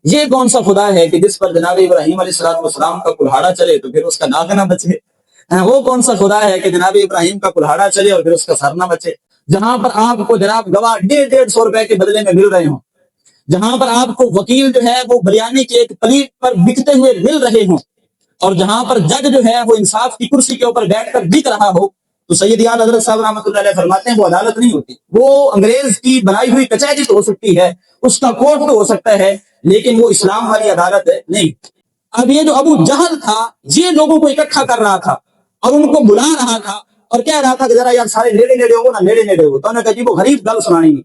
یہ کون سا خدا ہے کہ جس پر جناب ابراہیم علیہ السلام کا کلہاڑا چلے تو پھر اس کا ناک نہ بچے؟ وہ کون سا خدا ہے کہ جناب ابراہیم کا کلہاڑا چلے اور پھر اس کا سر نہ بچے؟ جہاں پر آپ کو جناب گواہ 150 روپے کے بدلے میں مل رہے ہوں، جہاں پر آپ کو وکیل جو ہے وہ بریانی کے ایک پلیٹ پر بکتے ہوئے مل رہے ہوں، اور جہاں پر جج جو ہے وہ انصاف کی کرسی کے اوپر بیٹھ کر بک رہا ہو، تو سید اعلیٰ حضرت صاحب رحمۃ اللہ علیہ فرماتے ہیں وہ عدالت نہیں ہوتی، وہ انگریز کی بنائی ہوئی کچہری تو ہو سکتی ہے، اس کا کورٹ تو ہو سکتا ہے، لیکن وہ اسلام والی عدالت نہیں۔ اب یہ جو ابو جہل تھا یہ لوگوں کو اکٹھا کر رہا تھا اور ان کو بلا رہا تھا اور کہہ رہا تھا کہ ذرا یار سارے نیڑے نیڑے ہو نا، نیڑے نیڑے ہو، تو انہوں نے کہا جی وہ غریب گل سنانی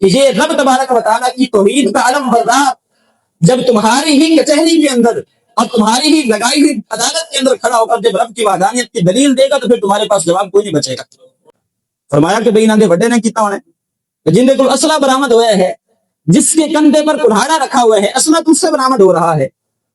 کہ یہ رب تبارک و تعالیٰ کی توحید کا علم بردار جب تمہاری ہی کچہری کے اندر اور تمہاری ہی لگائی ہوئی عدالت کے اندر کھڑا ہو کر جب رب کی وحدانیت کی دلیل دے گا تو پھر تمہارے پاس جواب کوئی نہیں بچے گا۔ فرمایا کہ بھئی نہ بڑے نے کیتا ہونے جن کو اسلحہ برآمد ہوا ہے، جس کے کندھے پر کلہاڑا رکھا ہوا ہے، اسلحہ تجھ سے برآمد ہو رہا ہے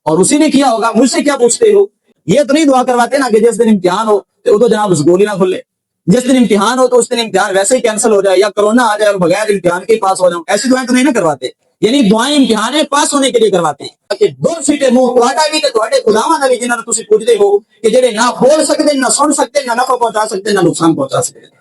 اور اسی نے کیا ہوگا، مجھ سے کیا پوچھتے ہو؟ یہ تو نہیں دعا کرواتے نا کہ جس دن امتحان ہو تو تو جناب اس گولی نہ کھلے، جس دن امتحان ہو تو اس دن امتحان ویسے ہی کینسل ہو جائے یا کرونا آ جائے اور بغیر امتحان کے پاس ہو جاؤں، ایسی دعائیں تو نہیں نہ کرواتے، یعنی دعائیں امتحان پاس ہونے کے لیے کرواتے ہیں کہ دور سیٹے منہ تواڈا بھی تے تواڈے خداواں دا بھی جنہاں نوں تسی پوچھدے ہو کہ جڑے نہ بول سکتے، نہ سن سکتے، نہ نفع پہنچا سکتے، نہ نقصان پہنچا سکتے۔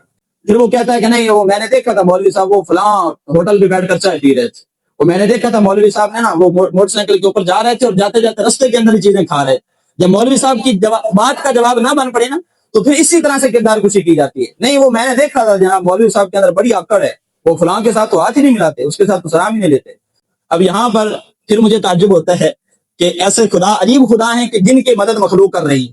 پھر وہ کہتا ہے کہ نہیں وہ میں نے دیکھا تھا مولوی صاحب وہ فلاں ہوٹل پہ بیٹھ کر چائے پی رہے تھے، وہ میں نے دیکھا تھا مولوی صاحب نے نا وہ موٹر سائیکل کے اوپر جا رہے تھے اور جاتے جاتے رستے کے اندر ہی چیزیں کھا رہے۔ جب مولوی صاحب کی بات کا جواب نہ بن پڑے نا تو پھر اسی طرح سے کردار کشی کی جاتی ہے۔ نہیں وہ میں نے دیکھا تھا جناب مولوی صاحب کے اندر بڑی آکڑ ہے، وہ فلاں کے ساتھ تو ہاتھ ہی نہیں ملاتے، اس کے ساتھ تو سلام ہی نہیں لیتے۔ اب یہاں پر پھر مجھے تعجب ہوتا ہے کہ ایسے خدا عجیب خدا ہیں کہ جن کی مدد مخلوق کر رہی،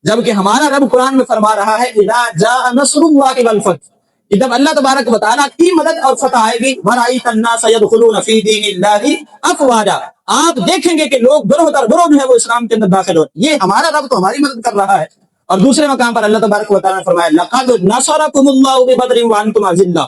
جبکہ ہمارا رب قرآن میں فرما رہا ہے اذا جاء نصر اللہ والفتح، کہ جب اللہ تبارک و تعالیٰ کی مدد اور فتح آئے گی وَرَأَيْتَ النَّاسَ يَدْخُلُونَ فِي دِينِ اللَّهِ أَفْوَاجًا، آپ دیکھیں گے کہ لوگ گروہ در گروہ جو ہے وہ اسلام کے اندر داخل ہو۔ یہ ہمارا رب تو ہماری مدد کر رہا ہے۔ اور دوسرے مقام پر اللہ تبارک و تعالیٰ نے فرمایا لَقَدْ نَصَرَكُمُ اللَّهُ بِبَدْرٍ وَأَنْتُمْ أَذِلَّةٌ،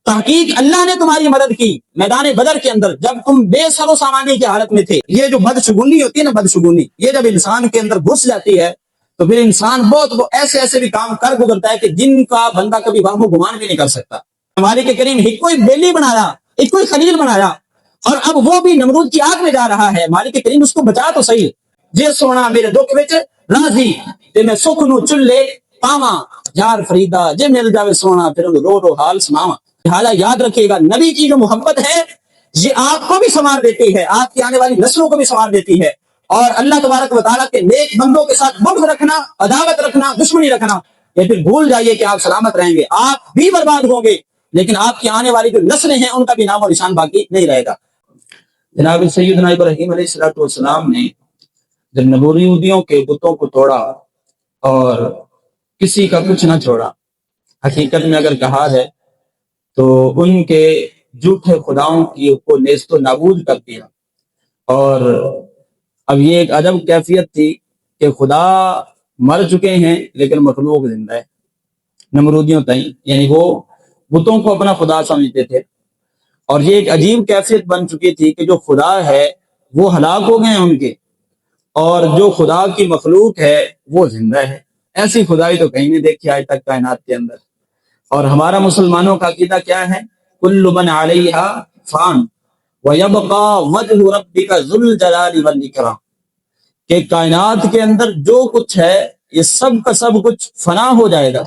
تحقیق اللہ نے تمہاری مدد کی میدان بدر کے اندر جب تم بے سر و سامانی کی حالت میں تھے۔ یہ جو بدشگونی ہوتی ہے نا، بدشگونی یہ جب انسان کے اندر گھس جاتی ہے تو پھر انسان بہت وہ ایسے ایسے بھی کام کر گزرتا ہے کہ جن کا بندہ کبھی وہم و گمان بھی نہیں کر سکتا۔ مالک کریم ایک کوئی بیلی بنایا، ایک کوئی خلیل بنایا اور اب وہ بھی نمرود کی آگ میں جا رہا ہے، مالک کریم اس کو بچا تو صحیح۔ جے سونا میرے دکھ وچ راضی تے میں سکھ نو چلے پاواں، یار فریدا جے مل جاوے سونا پھر رو رو حال سناواں۔ لہٰذا یاد رکھیے گا نبی کی جو محبت ہے یہ آپ کو بھی سنوار دیتی ہے، آپ کی آنے والی نسلوں کو بھی سنوار دیتی ہے، اور اللہ تبارک و تعالیٰ کے نیک بندوں کے ساتھ بغض رکھنا، عداوت رکھنا، دشمنی رکھنا، یہ پھر بھول جائیے کہ آپ سلامت رہیں گے، آپ بھی برباد ہوں گے لیکن آپ کی آنے والی جو نسلیں ہیں ان کا بھی نام و نشان باقی نہیں رہے گا۔ جناب سیدنا ابراہیم علیہ السلام نے جب نمرودیوں کے بتوں کو توڑا اور کسی کا کچھ نہ چھوڑا، حقیقت میں اگر کہا ہے تو ان کے جھوٹے خداؤں کی کو نیست و نابود کر دیا، اور اب یہ ایک عجب کیفیت تھی کہ خدا مر چکے ہیں لیکن مخلوق زندہ ہے نمرودیوں تئیں، یعنی وہ بتوں کو اپنا خدا سمجھتے تھے، اور یہ ایک عجیب کیفیت بن چکی تھی کہ جو خدا ہے وہ ہلاک ہو گئے ان کے، اور جو خدا کی مخلوق ہے وہ زندہ ہے۔ ایسی خدائی تو کہیں نہیں دیکھی آج تک کائنات کے اندر۔ اور ہمارا مسلمانوں کا عقیدہ کیا ہے؟ کل من علیہا فان ویبقا وجہ ربک ذو الجلال والاکرام، کہ کائنات کے اندر جو کچھ ہے یہ سب کا سب کچھ فنا ہو جائے گا،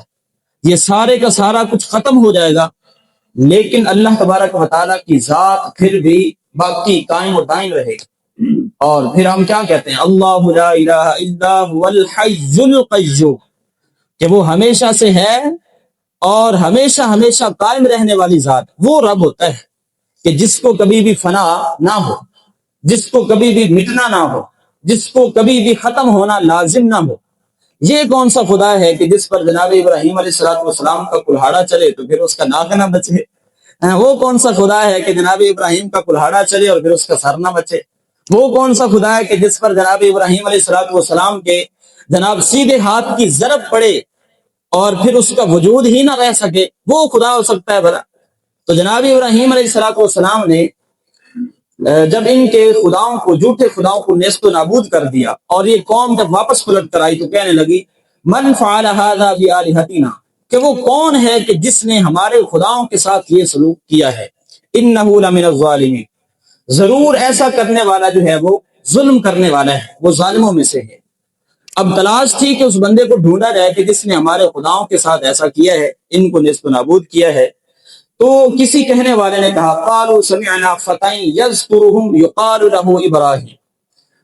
یہ سارے کا سارا کچھ ختم ہو جائے گا، لیکن اللہ تبارک و تعالیٰ کی ذات پھر بھی باقی قائم و دائم رہے گی۔ اور پھر ہم کیا کہتے ہیں؟ اللہ لا الہ الا هو الحی القیوم، کہ وہ ہمیشہ سے ہے اور ہمیشہ ہمیشہ قائم رہنے والی ذات، وہ رب ہوتا ہے کہ جس کو کبھی بھی فنا نہ ہو، جس کو کبھی بھی مٹنا نہ ہو، جس کو کبھی بھی ختم ہونا لازم نہ ہو۔ یہ کون سا خدا ہے کہ جس پر جناب ابراہیم علیہ السلام کا کلہاڑا چلے تو پھر اس کا ناک نہ بچے؟ وہ کون سا خدا ہے کہ جناب ابراہیم کا کلہاڑا چلے اور پھر اس کا سر نہ بچے؟ وہ کون سا خدا ہے کہ جس پر جناب ابراہیم علیہ السلام کے جناب سیدھے ہاتھ کی ضرب پڑے اور پھر اس کا وجود ہی نہ رہ سکے؟ وہ خدا ہو سکتا ہے بھلا؟ تو جناب ابراہیم علیہ السلام نے جب ان کے خداؤں کو، جھوٹے خداؤں کو نیست و نابود کر دیا اور یہ قوم جب واپس پلٹ کر آئی تو کہنے لگی من فعل هذا بآلهتنا، کہ وہ کون ہے کہ جس نے ہمارے خداؤں کے ساتھ یہ سلوک کیا ہے، انه لمن الظالمین، ضرور ایسا کرنے والا جو ہے وہ ظلم کرنے والا ہے، وہ ظالموں میں سے ہے۔ اب تلاش تھی کہ اس بندے کو ڈھونڈا جائے کہ جس نے ہمارے خداؤں کے ساتھ ایسا کیا ہے، ان کو نیست و نابود کیا ہے۔ تو کسی کہنے والے نے کہا قالوا سمعنا فتى يذكرهم يقال له ابراہیم،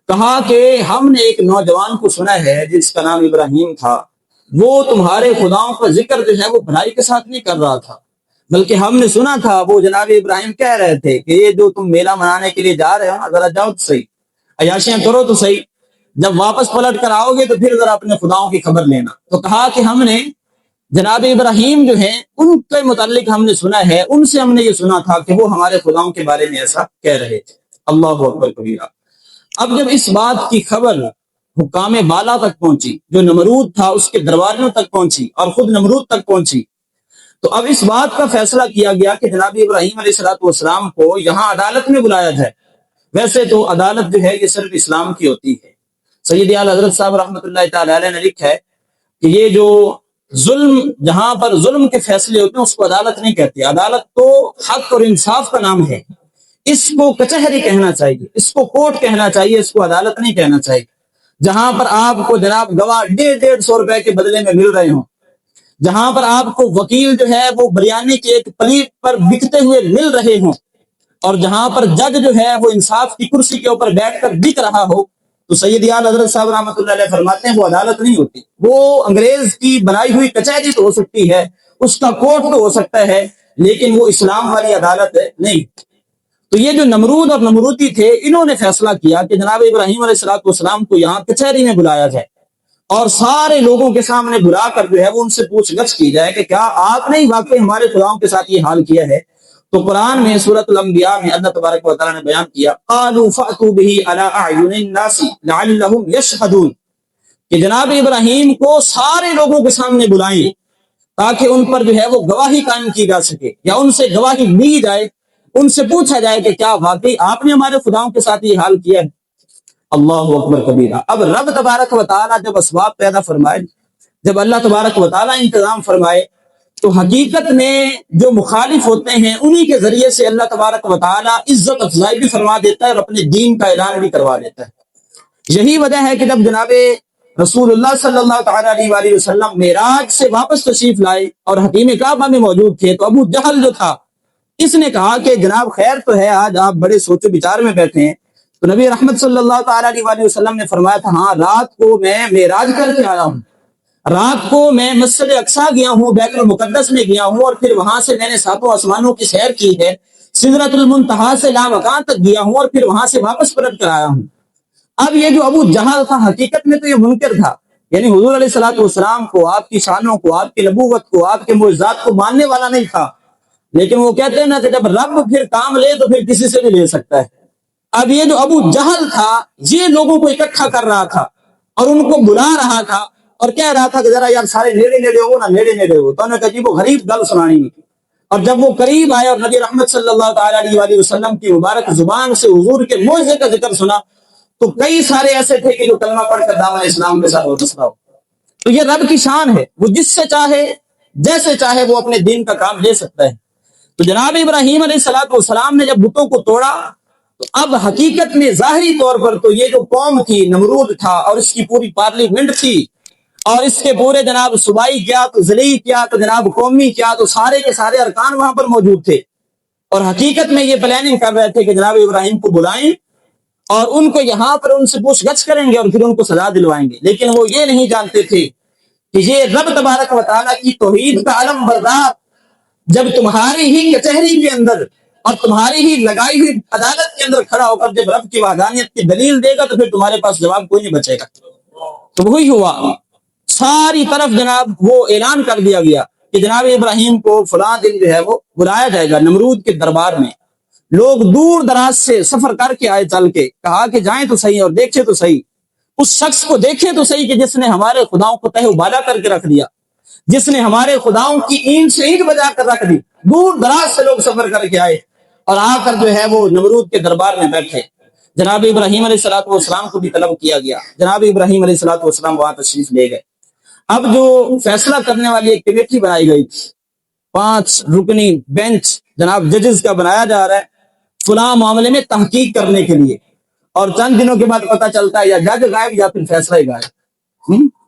کہا کہ ہم نے ایک نوجوان کو سنا ہے جس کا نام ابراہیم تھا، وہ تمہارے خداؤں کا ذکر جو ہے وہ بھلائی کے ساتھ نہیں کر رہا تھا، بلکہ ہم نے سنا تھا وہ جناب ابراہیم کہہ رہے تھے کہ یہ جو تم میلہ منانے کے لیے جا رہے ہو ذرا جاؤ تو صحیح، عیاشیاں کرو تو صحیح، جب واپس پلٹ کر آؤ گے تو پھر ذرا اپنے خداؤں کی خبر لینا۔ تو کہا کہ ہم نے جناب ابراہیم جو ہیں ان کے متعلق ہم نے سنا ہے، ان سے ہم نے یہ سنا تھا کہ وہ ہمارے خداؤں کے بارے میں ایسا کہہ رہے تھے۔ اللہ اکبر کبیرہ۔ اب جب اس بات کی خبر حکام بالا تک پہنچی، جو نمرود تھا اس کے درباریوں تک پہنچی اور خود نمرود تک پہنچی، تو اب اس بات کا فیصلہ کیا گیا کہ جناب ابراہیم علیہ السلام کو یہاں عدالت میں بلایا جائے۔ ویسے تو عدالت جو ہے یہ صرف اسلام کی ہوتی ہے۔ سید اعلی حضرت صاحب رحمۃ اللہ تعالی علیہ نے لکھا ہے کہ یہ جو ظلم، جہاں پر ظلم کے فیصلے ہوتے ہیں اس کو عدالت نہیں کہتے، عدالت تو حق اور انصاف کا نام ہے، اس کو کچہری کہنا چاہیے، اس کو کورٹ کہنا چاہیے، اس کو عدالت نہیں کہنا چاہیے۔ جہاں پر آپ کو جناب گواہ 150 کے بدلے میں مل رہے ہوں، جہاں پر آپ کو وکیل جو ہے وہ بریانی کے ایک پلیٹ پر بکتے ہوئے مل رہے ہوں، اور جہاں پر جج جو ہے وہ انصاف کی کرسی کے اوپر بیٹھ کر بک رہا ہو، تو سید اعلی حضرت صاحب رحمۃ اللہ علیہ فرماتے ہیں وہ عدالت نہیں ہوتی، وہ انگریز کی بنائی ہوئی کچہری تو ہو سکتی ہے، اس کا کورٹ تو ہو سکتا ہے، لیکن وہ اسلام والی عدالت نہیں۔ تو یہ جو نمرود اور نمرودی تھے، انہوں نے فیصلہ کیا کہ جناب ابراہیم علیہ السلام کو یہاں کچہری میں بلایا جائے اور سارے لوگوں کے سامنے بلا کر جو ہے وہ ان سے پوچھ گچھ کی جائے کہ کیا آپ نے واقعی ہمارے خداؤں کے ساتھ یہ حال کیا ہے؟ تو قرآن میں سورۃ الانبیاء میں اللہ تبارک و تعالیٰ نے بیان کیا قالوا فأتوا به على اعین الناس لعلهم يشهدون، کہ جناب ابراہیم کو سارے لوگوں کے سامنے بلائیں تاکہ ان پر جو ہے وہ گواہی قائم کی جا سکے، یا ان سے گواہی لی جائے، ان سے پوچھا جائے کہ کیا واقعی آپ نے ہمارے خداؤں کے ساتھ یہ حال کیا ہے۔ اللہ اکبر کبیرہ۔ اب رب تبارک و تعالیٰ جب اسباب پیدا فرمائے، جب اللہ تبارک و تعالیٰ انتظام فرمائے، تو حقیقت میں جو مخالف ہوتے ہیں انہی کے ذریعے سے اللہ تبارک و تعالیٰ عزت افزائی بھی فرما دیتا ہے اور اپنے دین کا اعلان بھی کروا دیتا ہے۔ یہی وجہ ہے کہ جب جناب رسول اللہ صلی اللہ تعالیٰ علیہ وآلہ وسلم معراج سے واپس تشریف لائے اور حتیم کعبہ میں موجود تھے، تو ابو جہل جو تھا اس نے کہا کہ جناب خیر تو ہے، آج آپ بڑے سوچ و بچار میں بیٹھے ہیں۔ تو نبی رحمت صلی اللہ تعالیٰ علیہ وآلہ وسلم نے فرمایا تھا ہاں رات کو میں معراج کر کے آیا ہوں، رات کو میں مسجد اقصی گیا ہوں، بیت المقدس میں گیا ہوں، اور پھر وہاں سے میں نے ساتوں آسمانوں کی سیر کی ہے، سدرۃ المنتہا سے لامکان تک گیا ہوں، اور پھر وہاں سے واپس پلٹ کر آیا ہوں۔ اب یہ جو ابو جہل تھا حقیقت میں تو یہ منکر تھا، یعنی حضور علیہ الصلوۃ والسلام کو، آپ کی شانوں کو، آپ کی نبوت کو، آپ کے معجزات کو ماننے والا نہیں تھا، لیکن وہ کہتے ہیں نا کہ جب رب پھر کام لے تو پھر کسی سے بھی لے سکتا ہے۔ اب یہ جو ابو جہل تھا یہ لوگوں کو اکٹھا کر رہا تھا اور ان کو بلا رہا تھا اور کہہ رہا تھا کہ ذرا یار سارے نیڑے نیڑے ہو نا، نیڑے نیڑے ہو، تو انہوں نے کہا جی وہ غریب گل سنانی۔ اور جب وہ قریب آئے اور نبی رحمت صلی اللہ تعالیٰ علیہ وآلہ وسلم کی مبارک زبان سے حضور کے معجزے کا ذکر سنا، تو کئی سارے ایسے تھے کہ جو کلمہ پڑھ کر دعوت اسلام کے ساتھ وابستہ ہو۔ تو یہ رب کی شان ہے، وہ جس سے چاہے جیسے چاہے وہ اپنے دین کا کام لے سکتا ہے۔ تو جناب ابراہیم علیہ السلام نے جب بتوں کو توڑا، تو اب حقیقت میں ظاہری طور پر تو یہ جو قوم تھی، نمرود تھا اور اس کی پوری پارلیمنٹ تھی، اور اس کے پورے جناب صوبائی کیا تو ضلعی کیا تو جناب قومی کیا، تو سارے کے سارے ارکان وہاں پر موجود تھے، اور حقیقت میں یہ پلاننگ کر رہے تھے کہ جناب ابراہیم کو بلائیں اور ان کو یہاں پر ان سے پوچھ گچھ کریں گے اور پھر ان کو سزا دلوائیں گے، لیکن وہ یہ نہیں جانتے تھے کہ یہ رب تبارک و تعالیٰ کی توحید کا علم بردار جب تمہاری ہی کچہری کے اندر اور تمہاری ہی لگائی ہوئی عدالت کے اندر کھڑا ہو کر جب رب کی وحدانیت کی دلیل دے گا تو پھر تمہارے پاس جواب کوئی نہیں بچے گا۔ تو وہی ہوا، ساری طرف جناب وہ اعلان کر دیا گیا کہ جناب ابراہیم کو فلاں دن جو ہے وہ بلایا جائے گا نمرود کے دربار میں۔ لوگ دور دراز سے سفر کر کے آئے، چل کے کہا کہ جائیں تو صحیح اور دیکھیں تو صحیح، اس شخص کو دیکھیں تو صحیح کہ جس نے ہمارے خداؤں کو تہ و بالا کر کے رکھ دیا، جس نے ہمارے خداؤں کی اینٹ سے اینٹ بجا کر رکھ دی۔ دور دراز سے لوگ سفر کر کے آئے اور آ کر جو ہے وہ نمرود کے دربار میں بیٹھے۔ جناب ابراہیم علیہ السلام کو بھی طلب کیا گیا، جناب ابراہیم علیہ السلام وہاں تشریف لے گئے۔ اب جو فیصلہ کرنے والی ایک کمیٹی بنائی گئی، 5 رکنی بینچ جناب ججز کا بنایا جا رہا ہے، فلاں معاملے میں تحقیق کرنے کے لیے، اور چند دنوں کے بعد پتہ چلتا ہے یا جج غائب یا پھر فیصلہ ہی غائب۔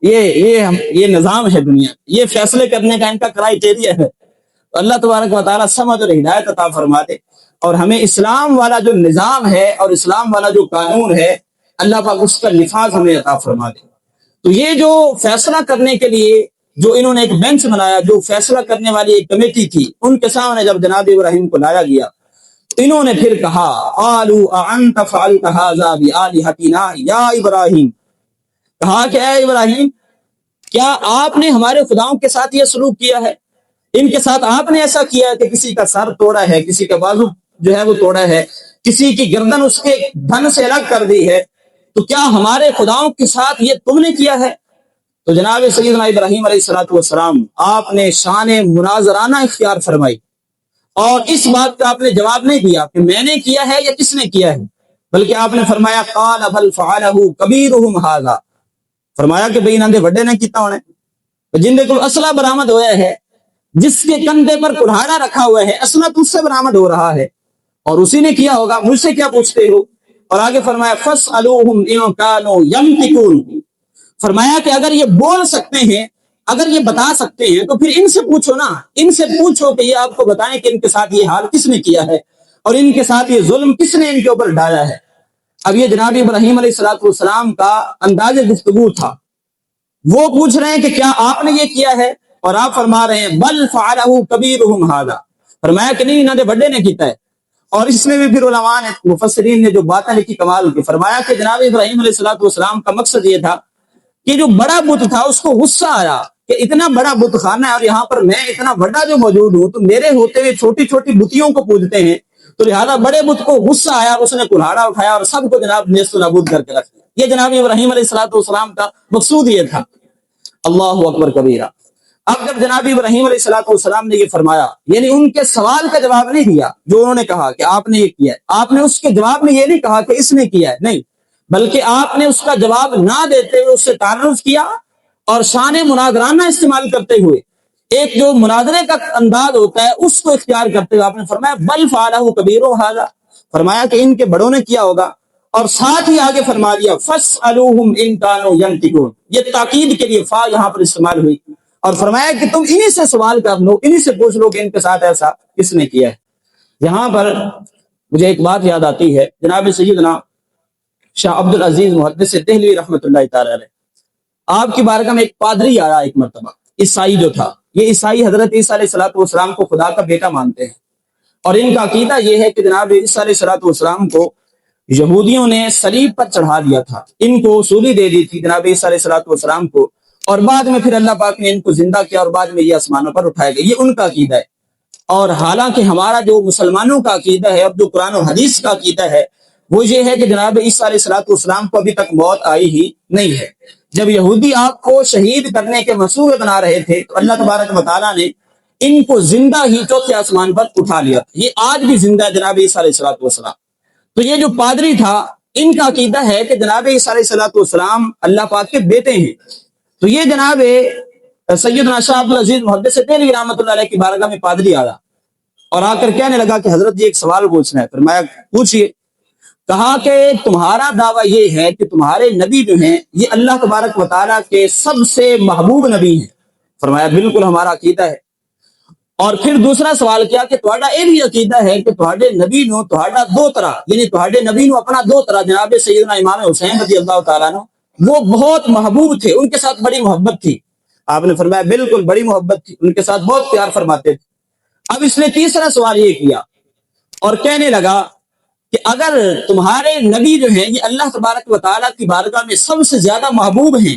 یہ نظام ہے دنیا، یہ فیصلے کرنے کا ان کا کرائیٹیریا ہے۔ اللہ تبارک و تعالیٰ سمجھ اور ہدایت عطا فرما دے، اور ہمیں اسلام والا جو نظام ہے اور اسلام والا جو قانون ہے اللہ پاک اس کا نفاذ ہمیں عطا فرما دے۔ تو یہ جو فیصلہ کرنے کے لیے جو انہوں نے ایک بینچ بنایا، جو فیصلہ کرنے والی ایک کمیٹی تھی، ان کے سامنے جب جناب ابراہیم کو لایا گیا، انہوں نے پھر کہا قالوا اانت فعلت هذا بآلهتنا یا ابراہیم، کہا کہ اے ابراہیم، کیا آپ نے ہمارے خداؤں کے ساتھ یہ سلوک کیا ہے؟ ان کے ساتھ آپ نے ایسا کیا ہے کہ کسی کا سر توڑا ہے، کسی کا بازو جو ہے وہ توڑا ہے، کسی کی گردن اس کے دھن سے الگ کر دی ہے، تو کیا ہمارے خداؤں کے ساتھ یہ تم نے کیا ہے؟ تو جناب سیدنا ابراہیم علیہ الصلوۃ والسلام آپ نے شان مناظرانہ اختیار فرمائی، اور اس بات کا آپ نے جواب نہیں دیا کہ میں نے کیا ہے یا کس نے کیا ہے، بلکہ آپ نے فرمایا قال بل فعلہ کبیرہم ھذا، فرمایا کہ بھئی انہاں دے وڈے نے کیتا ہونا ہے، جن دے کول اسلحہ برآمد ہویا ہے، جس کے کندھے پر کلہاڑا رکھا ہوا ہے، اسلحہ تجھ سے برآمد ہو رہا ہے اور اسی نے کیا ہوگا، مجھ سے کیا پوچھتے ہو؟ اور آگے فرمایا فاسألوہم ان کانوا ینطقون، فرمایا کہ اگر یہ بول سکتے ہیں، اگر یہ بتا سکتے ہیں تو پھر ان سے پوچھو نا، ان سے پوچھو کہ یہ آپ کو بتائیں کہ ان کے ساتھ یہ حال کس نے کیا ہے اور ان کے ساتھ یہ ظلم کس نے ان کے اوپر ڈالا ہے۔ اب یہ جناب ابراہیم علیہ الصلوۃ والسلام کا انداز گفتگو تھا، وہ پوچھ رہے ہیں کہ کیا آپ نے یہ کیا ہے، اور آپ فرما رہے ہیں بل فعلہ کبیرہم ھذا، فرمایا کہ نہیں انہوں نے بڑے نے کیتا ہے۔ اور اس میں بھی پھر علماء نے مفسرین نے جو باتیں لکھی کمال کی، فرمایا کہ جناب ابراہیم علیہ الصلوۃ والسلام کا مقصد یہ تھا کہ جو بڑا بت تھا اس کو غصہ آیا کہ اتنا بڑا بت خانہ ہے اور یہاں پر میں اتنا بڑا جو موجود ہوں، تو میرے ہوتے ہوئے چھوٹی چھوٹی بتیوں کو پوجتے ہیں، تو لہذا بڑے بت کو غصہ آیا، اس نے کلہاڑا اٹھایا اور سب کو جناب نیست و نابود کر کے رکھ دیا۔ یہ جناب ابراہیم علیہ الصلوۃ والسلام کا مقصود یہ تھا۔ اللہ اکبر کبیرہ۔ اب جب جناب ابراہیم علیہ الصلوۃ والسلام نے یہ فرمایا، یعنی ان کے سوال کا جواب نہیں دیا جو انہوں نے کہا کہ آپ نے یہ کیا ہے، آپ نے اس کے جواب میں یہ نہیں کہا کہ اس نے کیا ہے، نہیں، بلکہ آپ نے اس کا جواب نہ دیتے ہوئے اس سے تعرض کیا، اور شان مناظرانہ استعمال کرتے ہوئے، ایک جو مناظرے کا انداز ہوتا ہے اس کو اختیار کرتے ہوئے آپ نے فرمایا بل فعلہ کبیرہم ھذا، فرمایا کہ ان کے بڑوں نے کیا ہوگا، اور ساتھ ہی آگے فرما دیا فاسألوہم ان کانوا ینطقون، یہ تاکید کے لیے فا یہاں پر استعمال ہوئی، اور فرمایا کہ تم انہی سے سوال کر لو، انہی سے پوچھ لو کہ ان کے ساتھ ایسا کس نے کیا ہے۔ یہاں پر مجھے ایک بات یاد آتی ہے، جناب سیدنا شاہ عبد العزیز محدث دہلوی رحمۃ اللہ تعالی علیہ، آپ کی بارگاہ میں ایک پادری آیا ایک مرتبہ، عیسائی جو تھا، یہ عیسائی حضرت عیسیٰ علیہ الصلوۃ والسلام کو خدا کا بیٹا مانتے ہیں، اور ان کا عقیدہ یہ ہے کہ جناب عیسیٰ علیہ الصلوۃ والسلام کو یہودیوں نے صلیب پر چڑھا دیا تھا، ان کو سولی دے دی تھی جناب عیسیٰ علیہ الصلوۃ والسلام کو، اور بعد میں پھر اللہ پاک نے ان کو زندہ کیا اور بعد میں یہ آسمانوں پر اٹھائے گئے، یہ ان کا عقیدہ ہے۔ اور حالانکہ ہمارا جو مسلمانوں کا عقیدہ ہے، اب جو قرآن و حدیث کا عقیدہ ہے، وہ یہ ہے کہ جناب عیسیٰ علیہ الصلوۃ والسلام کو ابھی تک موت آئی ہی نہیں ہے۔ جب یہودی آپ کو شہید کرنے کے منصوبے بنا رہے تھے تو اللہ تبارک و تعالیٰ نے ان کو زندہ ہی چوتھے آسمان پر اٹھا لیا، یہ آج بھی زندہ ہے جناب عیسیٰ علیہ الصلوۃ والسلام۔ تو یہ جو پادری تھا، ان کا عقیدہ ہے کہ جناب عیسیٰ علیہ الصلوۃ والسلام اللہ پاک کے بیٹے ہیں۔ تو یہ جناب سیدنا شاہ عبد العزیز محدث دہلوی رحمۃ اللہ علیہ کی بارگاہ میں پادری آیا اور آ کر کہنے لگا کہ حضرت جی ایک سوال پوچھنا ہے، فرمایا پوچھئے۔ کہا کہ تمہارا دعویٰ یہ ہے کہ تمہارے نبی جو ہیں یہ اللہ تبارک و تعالیٰ کے سب سے محبوب نبی ہیں، فرمایا بالکل ہمارا عقیدہ ہے۔ اور پھر دوسرا سوال کیا کہ تہاڈا یہ بھی عقیدہ ہے کہ تہاڈے نبی نو تہاڈا دو طرح، یعنی تہاڈے نبی نو اپنا دو طرح جناب سیدنا امام حسین رضی اللہ تعالیٰ عنہ وہ بہت محبوب تھے، ان کے ساتھ بڑی محبت تھی۔ آپ نے فرمایا بالکل بڑی محبت تھی، ان کے ساتھ بہت پیار فرماتے تھے۔ اب اس نے تیسرا سوال یہ کیا اور کہنے لگا کہ اگر تمہارے نبی جو ہیں یہ اللہ تبارک و تعالیٰ کی بارگاہ میں سب سے زیادہ محبوب ہیں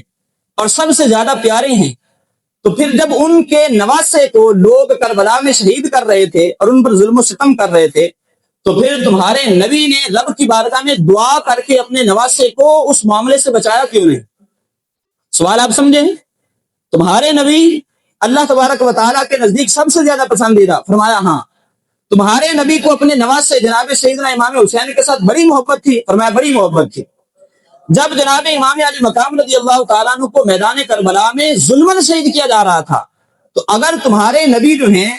اور سب سے زیادہ پیارے ہیں، تو پھر جب ان کے نواسے کو لوگ کربلا میں شہید کر رہے تھے اور ان پر ظلم و ستم کر رہے تھے، تو پھر تمہارے نبی نے رب کی بارگاہ میں دعا کر کے اپنے نواسے کو اس معاملے سے بچایا کیوں نہیں؟ سوال آپ سمجھیں، تمہارے نبی اللہ تبارک و تعالیٰ کے نزدیک سب سے زیادہ پسندیدہ، فرمایا ہاں۔ تمہارے نبی کو اپنے نواسے جناب سیدنا امام حسین کے ساتھ بڑی محبت تھی، فرمایا بڑی محبت تھی۔ جب جناب امام علی مقام رضی اللہ تعالیٰ عنہ کو میدان کربلا میں ظلماً شہید کیا جا رہا تھا، تو اگر تمہارے نبی جو ہیں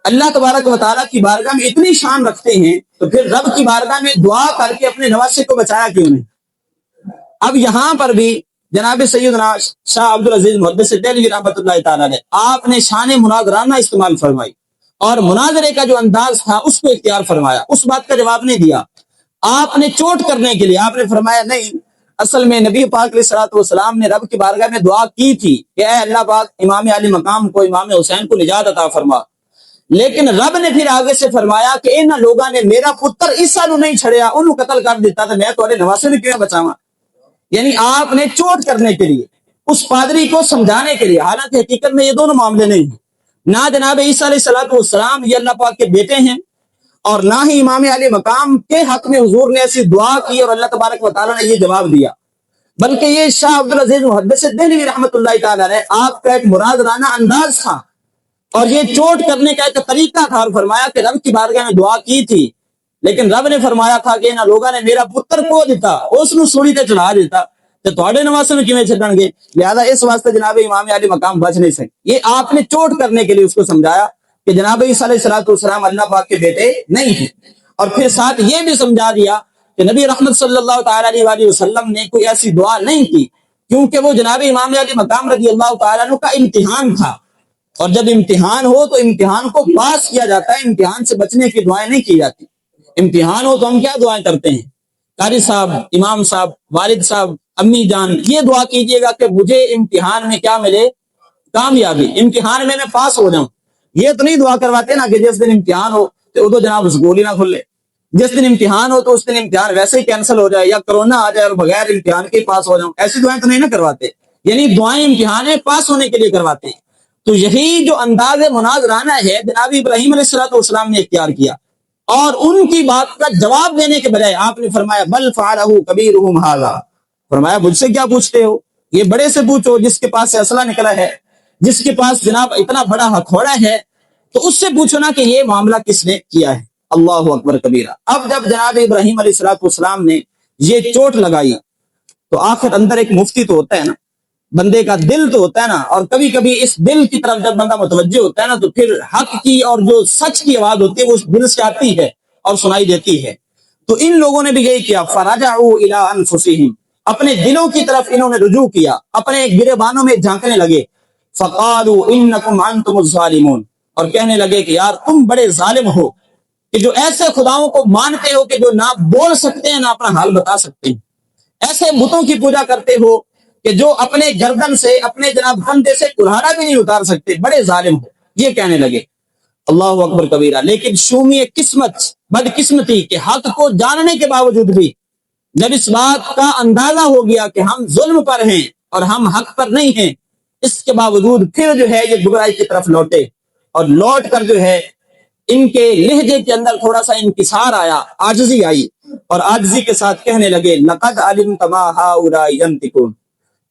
اللہ تبارک و تعالیٰ کی بارگاہ میں اتنی شان رکھتے ہیں تو پھر رب کی بارگاہ میں دعا کر کے اپنے نواسے کو بچایا کیوں نہیں؟ اب یہاں پر بھی جناب سیدنا شاہ عبد العزیز محدث دہلوی رحمۃ اللہ تعالیٰ نے آپ نے شان مناظرانہ استعمال فرمائی اور مناظرے کا جو انداز تھا اس کو اختیار فرمایا، اس بات کا جواب نہیں دیا۔ آپ نے چوٹ کرنے کے لیے آپ نے فرمایا نہیں، اصل میں نبی پاک علیہ الصلوۃ والسلام نے رب کی بارگاہ میں دعا کی تھی کہ اے اللہ پاک امام علی مقام کو، امام حسین کو نجات عطا فرما، لیکن رب نے پھر آگے سے فرمایا کہ ان لوگوں نے میرا پتر عیسیٰ نو نہیں چھڑیا، انہوں قتل کر دیتا تھا، میں تھوڑے نواسے نے کیوں بچاواں؟ یعنی آپ نے چوٹ کرنے کے لیے، اس پادری کو سمجھانے کے لیے، حالانکہ حقیقت میں یہ دونوں معاملے نہیں ہیں۔ نہ جناب عیسیٰ علیہ الصلوۃ والسلام یہ اللہ پاک کے بیٹے ہیں، اور نہ ہی امام علی مقام کے حق میں حضور نے ایسی دعا کی اور اللہ تبارک و تعالیٰ نے یہ جواب دیا، بلکہ یہ شاہ عبد العزیز محدث دہلوی رحمۃ اللہ تعالیٰ نے آپ کا ایک مناظرانہ انداز تھا اور یہ چوٹ کرنے کا ایک طریقہ تھا، اور فرمایا کہ رب کی بارگاہ میں دعا کی تھی، لیکن رب نے فرمایا تھا کہ انہاں لوگوں نے میرا پتر کو دیتا، اس نو سوڑی تے چڑھا دیتا، تو تھوڑے نواسے میں کیویں چھڈن گے؟ لہذا اس واسطے جناب امام علی مقام بچ نہیں سکے۔ یہ آپ نے چوٹ کرنے کے لیے اس کو سمجھایا کہ جناب عیسیٰ علیہ الصلوۃ والسلام اللہ پاک کے بیٹے نہیں ہیں، اور پھر ساتھ یہ بھی سمجھا دیا کہ نبی رحمت صلی اللہ تعالیٰ علیہ وآلہ وسلم نے کوئی ایسی دعا نہیں کی، کیونکہ وہ جناب امام علی مقام رضی اللہ تعالیٰ عنہ کا امتحان تھا، اور جب امتحان ہو تو امتحان کو پاس کیا جاتا ہے، امتحان سے بچنے کی دعائیں نہیں کی جاتی۔ امتحان ہو تو ہم کیا دعائیں کرتے ہیں؟ قاری صاحب، امام صاحب، والد صاحب، امی جان، یہ دعا کیجئے گا کہ مجھے امتحان میں کیا ملے؟ کامیابی، امتحان میں پاس ہو جاؤں۔ یہ تو نہیں دعا کرواتے نا کہ جس دن امتحان ہو تو ادو جناب سکول ہی نہ کھلے، جس دن امتحان ہو تو اس دن امتحان ویسے ہی کینسل ہو جائے، یا کرونا آ جائے اور بغیر امتحان کے پاس ہو جاؤں، ایسی دعائیں تو نہیں نہ کرواتے، یعنی دعائیں امتحان میں پاس ہونے کے لیے کرواتے ہیں۔ تو یہی جو انداز مناظرانہ ہے جناب ابراہیم علیہ الصلوۃ والسلام نے اختیار کیا، اور ان کی بات کا جواب دینے کے بجائے آپ نے فرمایا بل فعلہ کبیرہم ھذا، فرمایا مجھ سے کیا پوچھتے ہو، یہ بڑے سے پوچھو جس کے پاس سے اسلحہ نکلا ہے، جس کے پاس جناب اتنا بڑا ہتھوڑا ہے، تو اس سے پوچھو نا کہ یہ معاملہ کس نے کیا ہے۔ اللہ اکبر کبیرہ۔ اب جب جناب ابراہیم علیہ الصلوۃ والسلام نے یہ چوٹ لگائی تو آخر اندر ایک مفتی تو ہوتا ہے نا، بندے کا دل تو ہوتا ہے نا، اور کبھی کبھی اس دل کی طرف جب بندہ متوجہ ہوتا ہے نا تو پھر حق کی اور جو سچ کی آواز ہوتی ہے وہ اس دل سے آتی ہے اور سنائی دیتی ہے۔ تو ان لوگوں نے بھی یہی کیا، فرجعوا الی انفسہم، اپنے دلوں کی طرف انہوں نے رجوع کیا، اپنے گریبانوں میں جھانکنے لگے، فقالوا انکم انتم الظالمون، اور کہنے لگے کہ یار تم بڑے ظالم ہو کہ جو ایسے خداؤں کو مانتے ہو کہ جو نہ بول سکتے ہیں نہ اپنا حال بتا سکتے ہیں، ایسے بتوں کی پوجا کرتے ہو کہ جو اپنے گردن سے، اپنے جناب کندھے سے کلہاڑا بھی نہیں اتار سکتے، بڑے ظالم ہو، یہ کہنے لگے۔ اللہ اکبر کبیرہ۔ لیکن شومی قسمت، بدقسمتی کہ حق کو جاننے کے باوجود بھی جب اس بات کا اندازہ ہو گیا کہ ہم ظلم پر ہیں اور ہم حق پر نہیں ہیں، اس کے باوجود پھر جو ہے یہ گمراہی کی طرف لوٹے، اور لوٹ کر جو ہے ان کے لہجے کے اندر تھوڑا سا انکسار آیا، عاجزی آئی، اور عاجزی کے ساتھ کہنے لگے لقد علمت ما هؤلاء ينطقون،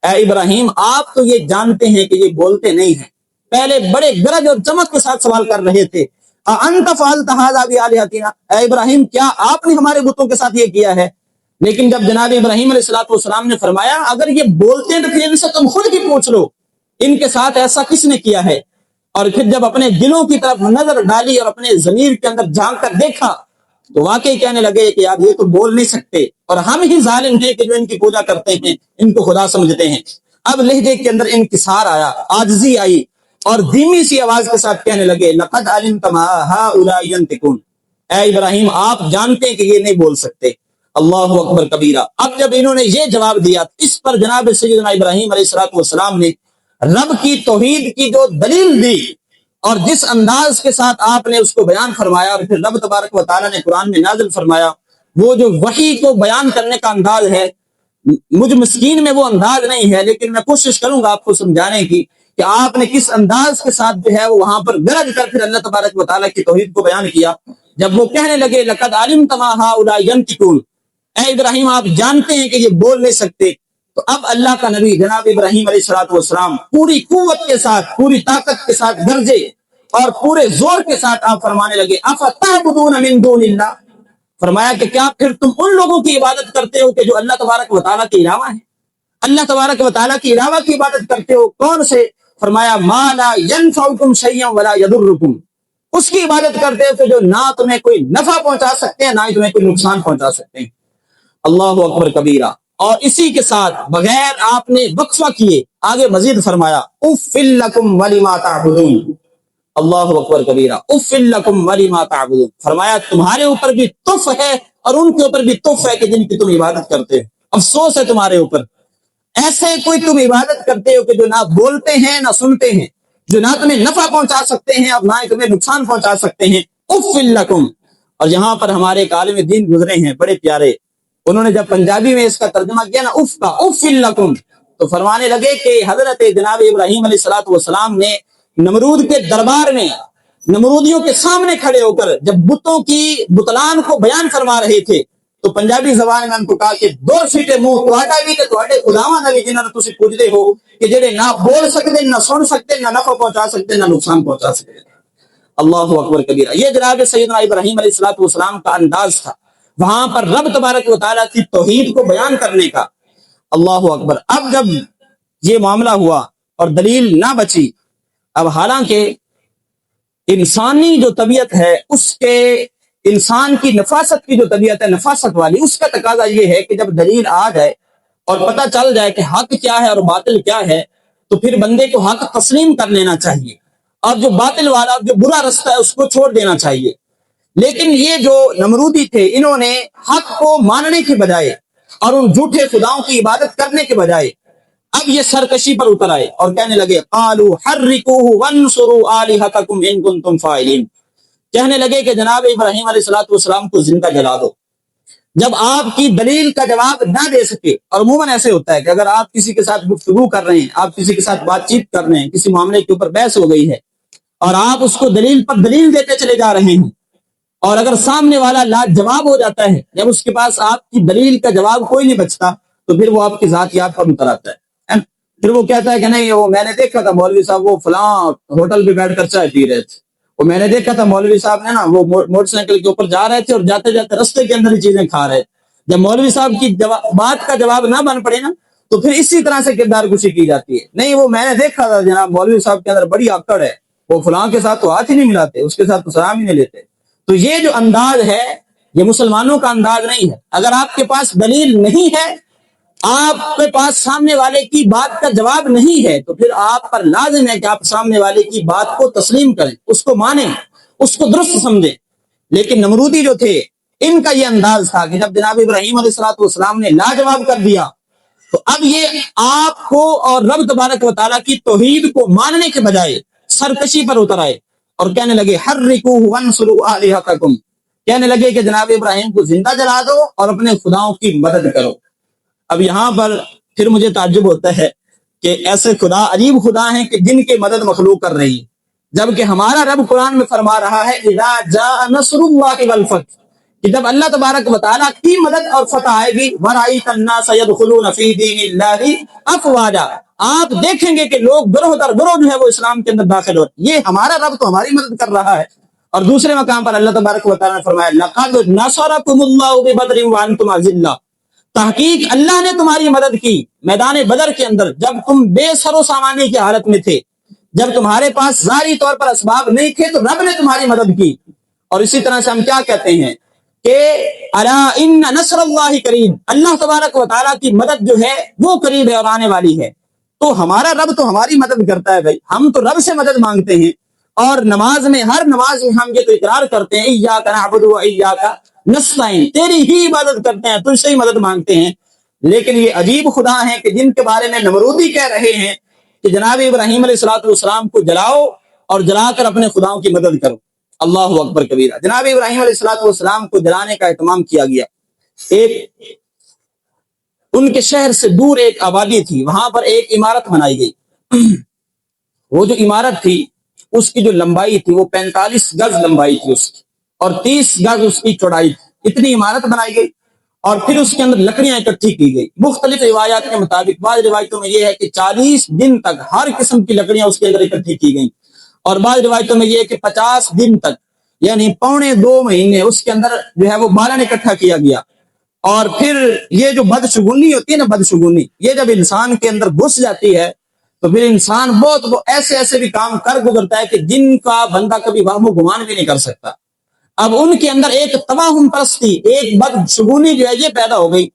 اے ابراہیم آپ تو یہ جانتے ہیں کہ یہ بولتے نہیں ہیں۔ پہلے بڑے گرج اور چمک کے ساتھ سوال کر رہے تھے، انت فعلت هذا بآلهتنا، اے ابراہیم کیا آپ نے ہمارے بتوں کے ساتھ یہ کیا ہے؟ لیکن جب جناب ابراہیم علیہ الصلوۃ والسلام نے فرمایا اگر یہ بولتے ہیں تو پھر ان سے تم خود ہی پوچھ لو، ان کے ساتھ ایسا کس نے کیا ہے؟ اور پھر جب اپنے دلوں کی طرف نظر ڈالی اور اپنے ضمیر کے اندر جھانک کر دیکھا تو واقعی کہنے لگے کہ یار یہ تو بول نہیں سکتے، اور ہم ہی ظالم ہیں کہ جو ان کی پوجا کرتے ہیں، ان کو خدا سمجھتے ہیں۔ اب لہجے کے اندر انکسار آیا، عاجزی آئی، اور دھیمی سی آواز کے ساتھ کہنے لگے لقد علمت ما هؤلاء ينطقون، اے ابراہیم آپ جانتے ہیں کہ یہ نہیں بول سکتے۔ اللہ اکبر کبیرہ۔ اب جب انہوں نے یہ جواب دیا اس پر جناب سیدنا ابراہیم علیہ الصلوۃ والسلام نے رب کی توحید کی جو دلیل دی اور جس انداز کے ساتھ آپ نے اس کو بیان فرمایا، اور پھر رب تبارک و تعالیٰ نے قرآن میں نازل فرمایا، وہ جو وحی کو بیان کرنے کا انداز ہے، مجھ مسکین میں وہ انداز نہیں ہے، لیکن میں کوشش کروں گا آپ کو سمجھانے کی کہ آپ نے کس انداز کے ساتھ جو ہے وہ وہاں پر گرج کر پھر اللہ تبارک و تعالیٰ کی توحید کو بیان کیا۔ جب وہ کہنے لگے لقد علمت ما هؤلاء ينطقون، اے ابراہیم آپ جانتے ہیں کہ یہ بول نہیں سکتے، تو اب اللہ کا نبی جناب ابراہیم علیہ الصلوۃ والسلام پوری قوت کے ساتھ، پوری طاقت کے ساتھ گرجے اور پورے زور کے ساتھ آپ فرمانے لگے افتعبدون من دون اللہ، فرمایا کہ کیا پھر تم ان لوگوں کی عبادت کرتے ہو کہ جو اللہ تبارک و تعالیٰ کے علاوہ ہیں، اللہ تبارک و تعالیٰ کے علاوہ کی عبادت کرتے ہو؟ کون سے؟ فرمایا ما لا ينفعكم شيئا ولا يضركم، اس کی عبادت کرتے ہو کہ جو نہ تمہیں کوئی نفع پہنچا سکتے ہیں نہ ہی تمہیں کوئی نقصان پہنچا سکتے ہیں۔ اللہ اکبر کبیرہ۔ اور اسی کے ساتھ بغیر آپ نے وقفہ کیے آگے مزید فرمایا اف لکم ولما تعبدون۔ اللہ اکبر کبیرہ۔ اف لکم ولما تعبدون، فرمایا تمہارے اوپر بھی تف ہے اور ان کے اوپر بھی تف ہے کہ جن کی تم عبادت کرتے ہو، افسوس ہے تمہارے اوپر، ایسے کوئی تم عبادت کرتے ہو کہ جو نہ بولتے ہیں نہ سنتے ہیں، جو نہ تمہیں نفع پہنچا سکتے ہیں اور نہ ہی تمہیں نقصان پہنچا سکتے ہیں۔ اف لکم۔ اور یہاں پر ہمارے ایک عالم دین گزرے ہیں بڑے پیارے، انہوں نے جب پنجابی میں اس کا ترجمہ کیا نا اف کا، اف لکم، تو فرمانے لگے کہ حضرت جناب ابراہیم علیہ الصلوۃ والسلام نے نمرود کے دربار میں نمرودیوں کے سامنے کھڑے ہو کر جب بتوں کی بتلان کو بیان فرما رہے تھے تو پنجابی زبان میں ان کو کہا کہ دو سیٹے منہ تواڈا بھی تے تواڈے خداواں دا بھی جنہاں نوں تسی پوجدے ہو کہ جڑے نہ بول سکتے نہ سن سکتے نہ نفع پہنچا سکتے نہ نقصان پہنچا سکتے۔ اللہ اکبر کبیرہ۔ یہ جناب سیدنا ابراہیم علیہ الصلوۃ والسلام کا انداز تھا وہاں پر رب تبارک و تعالیٰ کی توحید کو بیان کرنے کا۔ اللہ اکبر۔ اب جب یہ معاملہ ہوا اور دلیل نہ بچی، اب حالانکہ انسانی جو طبیعت ہے اس کے انسان کی نفاست کی جو طبیعت ہے نفاست والی، اس کا تقاضا یہ ہے کہ جب دلیل آ جائے اور پتہ چل جائے کہ حق کیا ہے اور باطل کیا ہے تو پھر بندے کو حق تسلیم کر لینا چاہیے اور جو باطل والا جو برا رستہ ہے اس کو چھوڑ دینا چاہیے۔ لیکن یہ جو نمرودی تھے انہوں نے حق کو ماننے کے بجائے اور ان جھوٹے خداؤں کی عبادت کرنے کے بجائے اب یہ سرکشی پر اتر آئے اور کہنے لگے قالوا حرقوه وانصروا آلهتكم ان كنتم فاعلین، کہنے لگے کہ جناب ابراہیم علیہ الصلوۃ والسلام کو زندہ جلا دو جب آپ کی دلیل کا جواب نہ دے سکے۔ اور عموماً ایسے ہوتا ہے کہ اگر آپ کسی کے ساتھ گفتگو کر رہے ہیں، آپ کسی کے ساتھ بات چیت کر رہے ہیں، کسی معاملے کے اوپر بحث ہو گئی ہے اور آپ اس کو دلیل پر دلیل دیتے چلے جا رہے ہیں اور اگر سامنے والا لاجواب ہو جاتا ہے، جب اس کے پاس آپ کی دلیل کا جواب کوئی نہیں بچتا تو پھر وہ آپ کی ذاتیات پر اتر آتا ہے۔ پھر وہ کہتا ہے کہ نہیں وہ میں نے دیکھا تھا مولوی صاحب وہ فلاں ہوٹل پہ بیٹھ کر چائے پی رہے تھے، وہ میں نے دیکھا تھا مولوی صاحب نے نا وہ موٹر سائیکل کے اوپر جا رہے تھے اور جاتے جاتے رستے کے اندر ہی چیزیں کھا رہے تھے۔ جب مولوی صاحب کی بات کا جواب نہ بن پڑے نا تو پھر اسی طرح سے کردار کشی کی جاتی ہے۔ نہیں وہ میں نے دیکھا تھا جناب مولوی صاحب کے اندر بڑی آکڑ ہے، وہ فلاں کے ساتھ تو ہاتھ ہی نہیں ملاتے، اس کے ساتھ تو سلام ہی نہیں لیتے۔ تو یہ جو انداز ہے یہ مسلمانوں کا انداز نہیں ہے۔ اگر آپ کے پاس دلیل نہیں ہے، آپ کے پاس سامنے والے کی بات کا جواب نہیں ہے تو پھر آپ پر لازم ہے کہ آپ سامنے والے کی بات کو تسلیم کریں، اس کو مانیں، اس کو درست سمجھیں۔ لیکن نمرودی جو تھے ان کا یہ انداز تھا کہ جب جناب ابراہیم علیہ الصلوۃ والسلام نے لاجواب کر دیا تو اب یہ آپ کو اور رب تبارک و تعالیٰ کی توحید کو ماننے کے بجائے سرکشی پر اتر آئے اور کہنے لگے حرقوه وانصروا آلهتكم، کہنے لگے کہ جناب ابراہیم کو زندہ جلا دو اور اپنے خداؤں کی مدد کرو۔ اب یہاں پر پھر مجھے تعجب ہوتا ہے کہ ایسے خدا عجیب خدا ہیں کہ جن کی مدد مخلوق کر رہی ہے، جبکہ ہمارا رب قرآن میں فرما رہا ہے اذا جاء نصر اللہ والفتح، کہ جب اللہ تبارک و تعالیٰ کی مدد اور فتح آئے گی ورأیت الناس يدخلون فی دین اللہ افواجا، آپ دیکھیں گے کہ لوگ گروہ در گروہ جو ہے وہ اسلام کے اندر داخل ہو۔ یہ ہمارا رب تو ہماری مدد کر رہا ہے۔ اور دوسرے مقام پر اللہ تبارک و تعالیٰ نے فرمایا لقد نصرکم اللہ ببدر وانتم اذلہ، تحقیق اللہ نے تمہاری مدد کی میدان بدر کے اندر جب تم بے سر و سامانی کی حالت میں تھے، جب تمہارے پاس ظاہری طور پر اسباب نہیں تھے تو رب نے تمہاری مدد کی۔ اور اسی طرح سے ہم کیا کہتے ہیں کہ الا ان نصر اللہ قریب، اللہ تبارک و تعالیٰ کی مدد جو ہے وہ قریب ہے اور آنے والی ہے۔ تو ہمارا رب تو ہماری مدد کرتا ہے بھائی، ہم تو رب سے مدد مانگتے ہیں اور نماز میں ہر نماز میں ہم یہ تو اقرار کرتے ہیں ایاک نعبد و ایاک نستعین، تیری ہی عبادت کرتے ہیں، تجھ سے ہی مدد مانگتے ہیں۔ لیکن یہ عجیب خدا ہیں کہ جن کے بارے میں نمرودی کہہ رہے ہیں کہ جناب ابراہیم علیہ الصلوۃ والسلام کو جلاؤ اور جلا کر اپنے خداؤں کی مدد کرو۔ اللہ اکبر کبیرہ۔ جناب ابراہیم علیہ الصلوۃ والسلام کو جلانے کا اہتمام کیا گیا۔ ایک ان کے شہر سے دور ایک آبادی تھی، وہاں پر ایک عمارت بنائی گئی۔ وہ جو عمارت تھی اس کی جو لمبائی تھی وہ 45 گز لمبائی تھی اس کی اور 30 گز اس کی چوڑائی تھی۔ اتنی عمارت بنائی گئی اور پھر اس کے اندر لکڑیاں اکٹھی کی گئی۔ مختلف روایات کے مطابق بعض روایتوں میں یہ ہے کہ 40 دن تک ہر قسم کی لکڑیاں اس کے اندر اکٹھی کی گئیں، اور بعض روایتوں میں یہ ہے کہ 50 دن تک یعنی پونے 2 مہینے اس کے اندر جو ہے وہ بالن اکٹھا کیا گیا۔ اور پھر یہ جو بدشگونی ہوتی ہے نا، بدشگونی یہ جب انسان کے اندر گھس جاتی ہے تو پھر انسان بہت وہ ایسے ایسے بھی کام کر گزرتا ہے کہ جن کا بندہ کبھی وہم و گمان بھی نہیں کر سکتا۔ اب ان کے اندر ایک توہم پرستی، ایک بدشگونی جو ہے یہ پیدا ہو گئی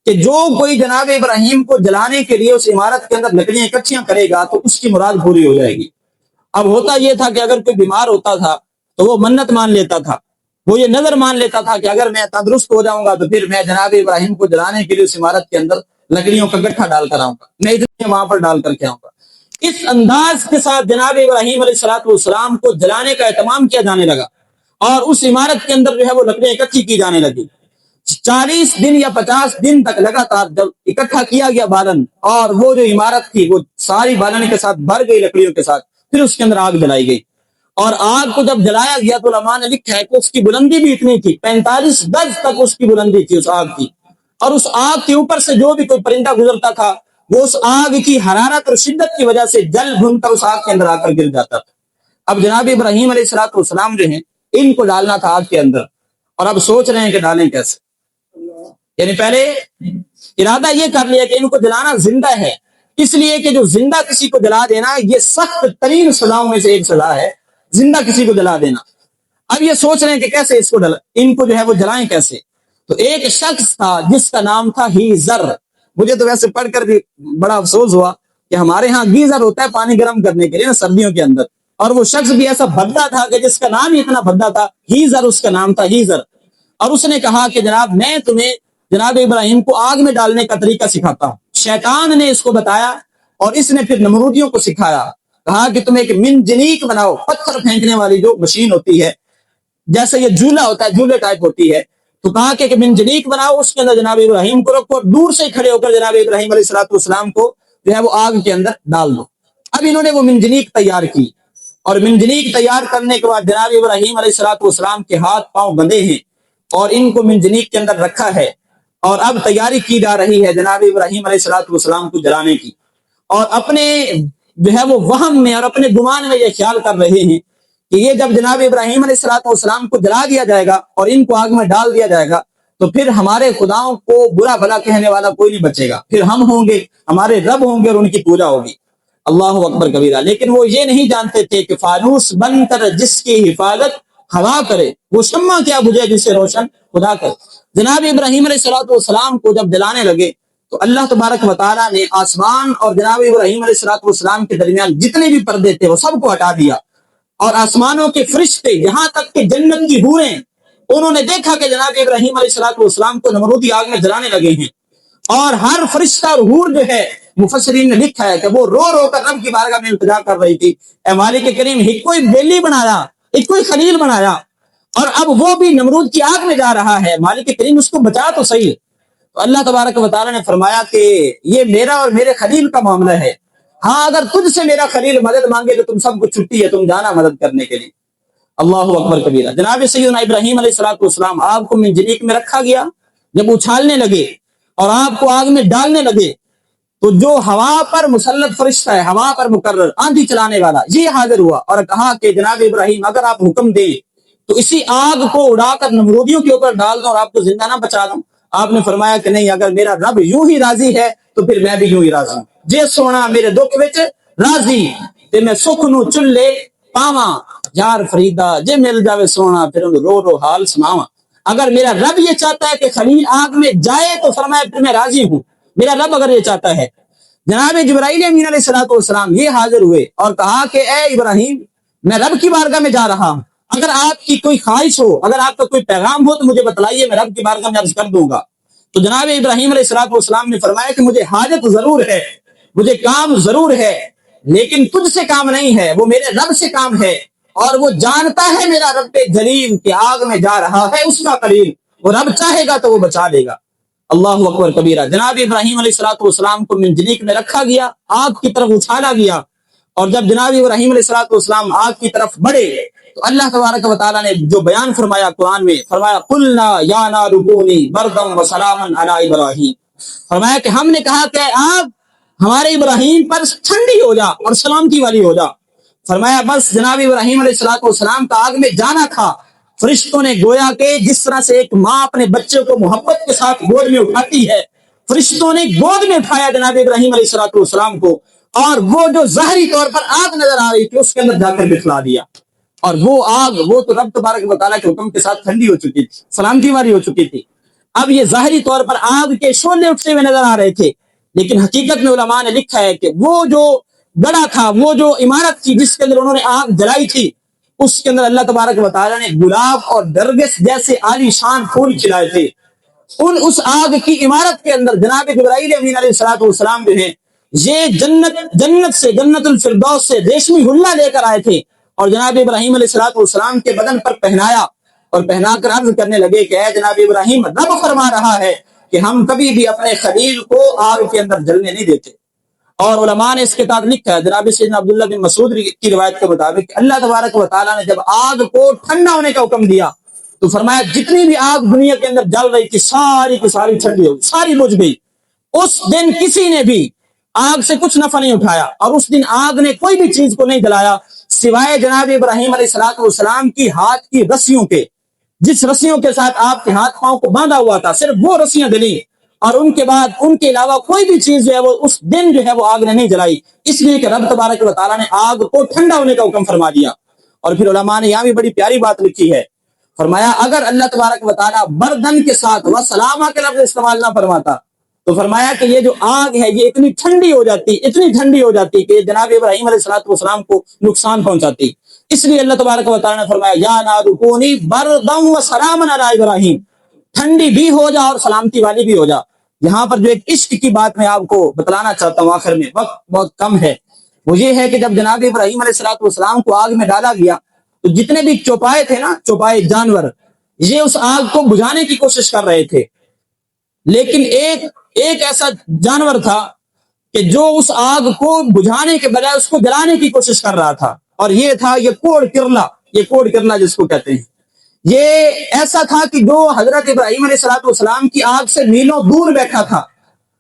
کہ جو کوئی جناب ابراہیم کو جلانے کے لیے اس عمارت کے اندر لکڑیاں اکٹھیاں کرے گا تو اس کی مراد پوری ہو جائے گی۔ اب ہوتا یہ تھا کہ اگر کوئی بیمار ہوتا تھا تو وہ منت مان لیتا تھا، وہ یہ نظر مان لیتا تھا کہ اگر میں تندرست ہو جاؤں گا تو پھر میں جناب ابراہیم کو جلانے کے لیے اس عمارت کے اندر لکڑیوں کا گٹھا ڈال کر آؤں گا، میں اتنے وہاں پر ڈال کر کے آؤں گا۔ اس انداز کے ساتھ جناب ابراہیم علیہ السلام کو جلانے کا اہتمام کیا جانے لگا، اور اس عمارت کے اندر جو ہے وہ لکڑیاں اکٹھی کی جانے لگی۔ 40 دن یا 50 دن تک لگاتار جب اکٹھا کیا گیا بالن، اور وہ جو عمارت تھی وہ ساری بالن کے ساتھ بھر گئی لکڑیوں کے ساتھ، پھر اس کے اندر آگ جلائی گئی۔ اور آگ کو جب جلایا گیا تو علماء نے لکھا ہے کہ اس کی بلندی بھی اتنی تھی، 45 گز تک اس کی بلندی تھی اس آگ کی، اور اس آگ کے اوپر سے جو بھی کوئی پرندہ گزرتا تھا وہ اس آگ کی حرارت اور شدت کی وجہ سے جل بھن کر اس آگ کے اندر آ کر گر جاتا تھا۔ اب جناب ابراہیم علیہ السلام جو ہیں ان کو ڈالنا تھا آگ کے اندر، اور اب سوچ رہے ہیں کہ ڈالیں کیسے۔ یعنی پہلے ارادہ یہ کر لیا کہ ان کو جلانا زندہ ہے، اس لیے کہ جو زندہ کسی کو جلا دینا یہ سخت ترین سزاؤں میں سے ایک سزا ہے، زندہ کسی کو جلا دینا۔ اب یہ سوچ رہے ہیں کہ کیسے ان کو جو ہے وہ جلائیں کیسے۔ تو ایک شخص تھا جس کا نام تھا ہیزر۔ مجھے تو ویسے پڑھ کر بھی بڑا افسوس ہوا کہ ہمارے ہاں گیزر ہوتا ہے پانی گرم کرنے کے لیے نا سردیوں کے اندر، اور وہ شخص بھی ایسا بھدا تھا کہ جس کا نام ہی اتنا بھدا تھا، ہیزر اس کا نام تھا، ہیزر۔ اور اس نے کہا کہ جناب میں تمہیں جناب ابراہیم کو آگ میں ڈالنے کا طریقہ سکھاتا ہوں۔ شیطان نے اس کو بتایا اور اس نے پھر نمرودیوں کو سکھایا، کہا کہ تم ایک منجنیق بناؤ، پتھر پھینکنے والی جو مشین ہوتی ہے، جیسے یہ جھولا ہوتا ہے، جھولے ٹائپ ہوتی ہے، تو کہا کہ منجنیق بناؤ، اس کے اندر جناب ابراہیم کو رکھو، دور سے کھڑے ہو کر جناب ابراہیم علیہ السلام کو جو ہے وہ آگ کے اندر ڈال دو۔ اب انہوں نے وہ منجنیق تیار کی، اور منجنیق تیار کرنے کے بعد جناب ابراہیم علیہ السلام کے ہاتھ پاؤں بندھے ہیں اور ان کو منجنیق کے اندر رکھا ہے، اور اب تیاری کی جا رہی ہے جناب ابراہیم علیہ السلام کو جلانے کی۔ اور اپنے جو ہے وہ وہم میں اور اپنے گمان میں یہ خیال کر رہے ہیں کہ یہ جب جناب ابراہیم علیہ السلام کو جلا دیا جائے گا اور ان کو آگ میں ڈال دیا جائے گا تو پھر ہمارے خداؤں کو برا بھلا کہنے والا کوئی نہیں بچے گا، پھر ہم ہوں گے، ہمارے رب ہوں گے اور ان کی پوجا ہوگی۔ اللہ اکبر کبیرہ۔ لیکن وہ یہ نہیں جانتے تھے کہ فانوس بن کر جس کی حفاظت ہوا کرے وہ شمع کیا بجھے جسے روشن خدا کرے۔ جناب ابراہیم علیہ السلام کو جب جلانے لگے تو اللہ تبارک و تعالیٰ نے آسمان اور جناب ابراہیم علیہ السلام کے درمیان جتنے بھی پردے تھے وہ سب کو ہٹا دیا، اور آسمانوں کے فرشتے یہاں تک کہ جنت کی حوریں انہوں نے دیکھا کہ جناب ابراہیم علیہ السلام کو نمرودی آگ میں جلانے لگے ہیں، اور ہر فرشتہ اور حور جو ہے مفسرین نے لکھا ہے کہ وہ رو رو کر رب کی بارگاہ میں التجا کر رہی تھی، اے مالک کریم، ایک کوئی بیلی بنایا، ایک کوئی خلیل بنایا، اور اب وہ بھی نمرود کی آگ میں جا رہا ہے، مالک کریم اس کو بچا تو صحیح۔ تو اللہ تبارک و تعالیٰ نے فرمایا کہ یہ میرا اور میرے خلیل کا معاملہ ہے، ہاں اگر تجھ سے میرا خلیل مدد مانگے تو تم سب کو چھٹی ہے، تم جانا مدد کرنے کے لیے۔ اللہ اکبر کبیرہ۔ جناب سیدنا ابراہیم علیہ السلام آپ کو منجنیق میں رکھا گیا، جب اچھالنے لگے اور آپ کو آگ میں ڈالنے لگے تو جو ہوا پر مسلط فرشتہ ہے، ہوا پر مقرر آندھی چلانے والا، یہ حاضر ہوا اور کہا کہ جناب ابراہیم اگر آپ حکم دیں تو اسی آگ کو اڑا کر نمرودیوں کے اوپر ڈال دوں اور آپ کو زندہ نہ بچا دوں۔ آپ نے فرمایا کہ نہیں، اگر میرا رب یوں ہی راضی ہے تو پھر میں بھی یوں ہی راضی ہوں۔ جے سونا میرے دکھ وچ راضی تے میں سکھ نو چلے پاواں، یار فریدا جے مل جاوے سونا پھر رو رو حال سناواں۔ اگر میرا رب یہ چاہتا ہے کہ خلیل آگ میں جائے تو فرمایا پھر میں راضی ہوں، میرا رب اگر یہ چاہتا ہے۔ جناب جبرائیل امین علیہ السلام یہ حاضر ہوئے اور کہا کہ اے ابراہیم، میں رب کی بارگاہ میں جا رہا ہوں، اگر آپ کی کوئی خواہش ہو، اگر آپ کا کوئی پیغام ہو تو مجھے بتلائیے، میں رب کی بارگاہ میں عرض کر دوں گا۔ تو جناب ابراہیم علیہ السلام نے فرمایا کہ مجھے حاجت ضرور ہے، مجھے کام ضرور ہے، لیکن تجھ سے کام نہیں ہے، وہ میرے رب سے کام ہے، اور وہ جانتا ہے میرا رب جلیل کہ آگ میں جا رہا ہے اس کا خلیل، وہ رب چاہے گا تو وہ بچا لے گا۔ اللہ اکبر کبیرہ۔ جناب ابراہیم علیہ السلام کو منجنیق میں رکھا گیا، آگ کی طرف اچھالا گیا، اور جب جناب ابراہیم علیہ السلام آگ کی طرف بڑھے تو اللہ تبارک و تعالیٰ نے جو بیان فرمایا قرآن میں، فرمایا قلنا یا نار کونی بردا وسلاما علی ابراہیم، فرمایا کہ ہم نے کہا کہ آگ ہمارے ابراہیم پر ٹھنڈی ہو جا اور سلامتی والی ہو جا۔ فرمایا بس جناب ابراہیم علیہ السلام کا آگ میں جانا تھا۔ فرشتوں نے گویا کہ جس طرح سے ایک ماں اپنے بچے کو محبت کے ساتھ گود میں اٹھاتی ہے، فرشتوں نے گود میں اٹھایا جناب ابراہیم علیہ السلام کو، اور وہ جو ظاہری طور پر آگ نظر آ رہی تھی اس کے اندر جا کر بکھلا دیا. اور وہ آگ وہ تو رب تبارک و تعالیٰ کے حکم کے ساتھ ٹھنڈی ہو چکی تھی, سلامتی والی ہو چکی تھی. اب یہ ظاہری طور پر آگ کے شعلے اٹھتے ہوئے نظر آ رہے تھے, لیکن حقیقت میں علماء نے لکھا ہے کہ وہ جو گڑھا تھا, وہ جو عمارت تھی جس کے اندر انہوں نے آگ جلائی تھی, اس کے اندر اللہ تبارک و تعالیٰ نے گلاب اور نرگس جیسے عالی شان پھول کھلائے تھے. اس آگ کی عمارت کے اندر جناب جبرائیل امین علیہ الصلوۃ والسلام جو ہیں یہ جنت سے, جنت الفردوس سے ریشمی حلہ لے کر آئے تھے اور جناب ابراہیم علیہ الصلوۃ والسلام کے بدن پر پہنایا اور پہنا کر عرض کرنے لگے کہ اے جناب ابراہیم, رب فرما رہا ہے کہ ہم کبھی بھی اپنے خلیل کو آگ کے اندر جلنے نہیں دیتے. اور علماء نے اس کے ساتھ لکھا ہے جناب سیدنا عبداللہ بن مسعود کی روایت کے مطابق اللہ تبارک و تعالیٰ نے جب آگ کو ٹھنڈا ہونے کا حکم دیا تو فرمایا جتنی بھی آگ دنیا کے اندر جل رہی تھی ساری کی ساری ٹھنڈی ہو گئی, ساری بجھ گئی. اس دن کسی نے بھی آگ سے کچھ نفع نہیں اٹھایا اور اس دن آگ نے کوئی بھی چیز کو نہیں جلایا سوائے جناب ابراہیم علیہ الصلوۃ والسلام کی ہاتھ کی رسیوں کے. جس رسیوں کے ساتھ آپ کے ہاتھ پاؤں کو باندھا ہوا تھا صرف وہ رسیاں جلی, اور ان کے بعد ان کے علاوہ کوئی بھی چیز جو ہے وہ اس دن جو ہے وہ آگ نے نہیں جلائی, اس لیے کہ رب تبارک و تعالیٰ نے آگ کو ٹھنڈا ہونے کا حکم فرما دیا. اور پھر علماء نے یہاں بھی بڑی پیاری بات لکھی ہے, فرمایا اگر اللہ تبارک و تعالیٰ بردن کے ساتھ وسلامہ کے لفظ استعمال نہ فرماتا تو فرمایا کہ یہ جو آگ ہے یہ اتنی ٹھنڈی ہو جاتی کہ جناب ابراہیم علیہ الصلوۃ والسلام کو نقصان پہنچاتی. اس لیے اللہ تبارک و تعالیٰ نے فرمایا یا نار کونی بردا وسلاما علی ابراہیم, ٹھنڈی بھی ہو جا اور سلامتی والی بھی ہو جا. یہاں پر جو ایک عشق کی بات میں آپ کو بتلانا چاہتا ہوں, آخر میں وقت بہت کم ہے, وہ یہ ہے کہ جب جناب ابراہیم علیہ الصلوۃ والسلام کو آگ میں ڈالا گیا تو جتنے بھی چوپائے تھے نا, چوپائے جانور, یہ اس آگ کو بجھانے کی کوشش کر رہے تھے, لیکن ایک ایسا جانور تھا کہ جو اس آگ کو بجھانے کے بجائے اس کو جلانے کی کوشش کر رہا تھا, اور یہ تھا یہ کوڑ کرلا جس کو کہتے ہیں. یہ ایسا تھا کہ جو حضرت ابراہیم علیہ الصلوۃ والسلام کی آگ سے میلوں دور بیٹھا تھا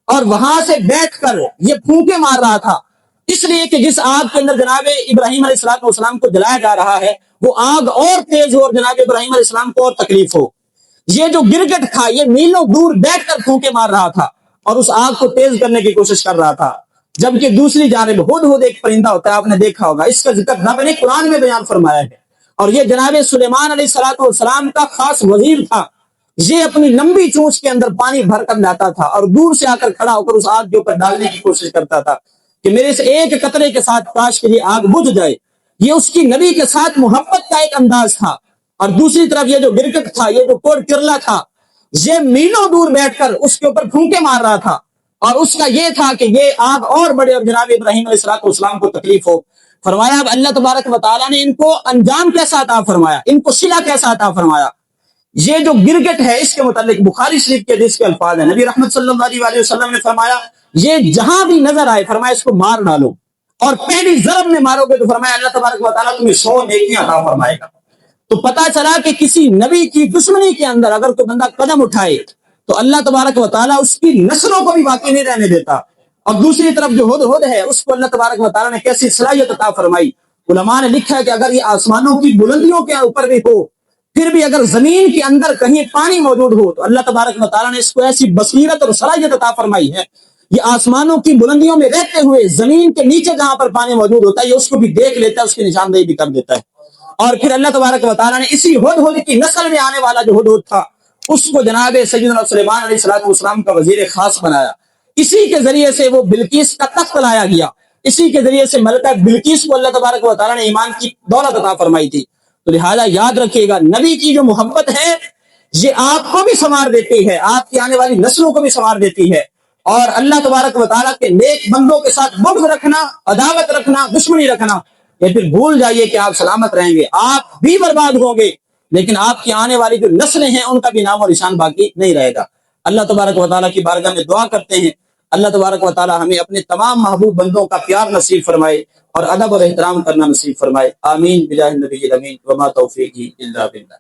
اور وہاں سے بیٹھ کر یہ پھونکے مار رہا تھا, اس لیے کہ جس آگ کے اندر جناب ابراہیم علیہ الصلوۃ والسلام کو جلایا جا رہا ہے وہ آگ اور تیز ہو اور جناب ابراہیم علیہ السلام کو اور تکلیف ہو. یہ جو گرگٹ تھا یہ میلوں دور بیٹھ کر پھونکے مار رہا تھا اور اس آگ کو تیز کرنے کی کوشش کر رہا تھا, جبکہ دوسری جانب ہدہد ایک پرندہ ہوتا ہے, آپ نے دیکھا ہوگا, اس کا ذکر رب نے قرآن میں بیان فرمایا ہے, اور یہ جناب سلیمان علیہ الصلوۃ والسلام کا خاص وزیر تھا. یہ اپنی لمبی چونچ کے اندر پانی بھر کر لاتا تھا اور دور سے آ کر کھڑا ہو کر اس آگ کے اوپر ڈالنے کی کوشش کرتا تھا کہ میرے سے ایک قطرے کے ساتھ کاش کے لیے آگ بجھ جائے. یہ اس کی نبی کے ساتھ محبت کا ایک انداز تھا. اور دوسری طرف یہ جو گرگٹ تھا, یہ جو کوڑ کرلا تھا, یہ میلوں دور بیٹھ کر اس کے اوپر پھونکے مار رہا تھا, اور اس کا یہ تھا کہ یہ آگ اور بڑے اور جناب ابراہیم علیہ الصلوۃ والسلام کو تکلیف ہو. فرمایا اب اللہ تبارک و تعالیٰ نے ان کو انجام کیسا عطا فرمایا, ان کو صلہ کیسا عطا فرمایا. یہ جو گرگٹ ہے اس کے متعلق بخاری شریف کے حدیث کے الفاظ ہیں, نبی رحمت صلی اللہ علیہ وسلم نے فرمایا یہ جہاں بھی نظر آئے فرمایا اس کو مار ڈالو, اور پہلی ضرب میں مارو گے تو فرمایا اللہ تبارک و تعالیٰ تمہیں 100 نیکیاں عطا فرمائے گا. تو پتا چلا کہ کسی نبی کی دشمنی کے اندر اگر کوئی بندہ قدم اٹھائے تو اللہ تبارک و تعالیٰ اس کی نسلوں کو بھی باقی نہیں رہنے دیتا. اور دوسری طرف جو ہدہد ہے اس کو اللہ تبارک و تعالیٰ نے کیسی صلاحیت عطا فرمائی. علماء نے لکھا ہے کہ اگر یہ آسمانوں کی بلندیوں کے اوپر بھی ہو, پھر بھی اگر زمین کے اندر کہیں پانی موجود ہو تو اللہ تبارک و تعالیٰ نے اس کو ایسی بصیرت اور صلاحیت عطا فرمائی ہے, یہ آسمانوں کی بلندیوں میں رہتے ہوئے زمین کے نیچے جہاں پر پانی موجود ہوتا ہے یہ اس کو بھی دیکھ لیتا ہے, اس کی نشاندہی بھی کر دیتا ہے. اور پھر اللہ تبارک و تعالیٰ نے اسی ہدہد کی نسل میں آنے والا جو ہدہد تھا اس کو جناب سیدنا سلیمان علیہ الصلوۃ والسلام کا وزیر خاص بنایا. اسی کے ذریعے سے وہ بلقیس کا تخت لایا گیا, اسی کے ذریعے سے ملکہ بلقیس کو اللہ تبارک و تعالیٰ نے ایمان کی دولت عطا فرمائی تھی. تو لہذا یاد رکھیے گا نبی کی جو محبت ہے یہ آپ کو بھی سنوار دیتی ہے, آپ کی آنے والی نسلوں کو بھی سنوار دیتی ہے. اور اللہ تبارک و تعالیٰ کے نیک بندوں کے ساتھ بغض رکھنا, عداوت رکھنا, دشمنی رکھنا, یہ پھر بھول جائیے کہ آپ سلامت رہیں گے, آپ بھی برباد ہوں گے, لیکن آپ کی آنے والی جو نسلیں ہیں ان کا بھی نام اور نشان باقی نہیں رہے گا. اللہ تبارک و تعالیٰ کی بارگاہ میں دعا کرتے ہیں اللہ تبارک و تعالیٰ ہمیں اپنے تمام محبوب بندوں کا پیار نصیب فرمائے اور ادب اور احترام کرنا نصیب فرمائے. آمین بجاہ النبی الامین وما توفیقی الا باللہ.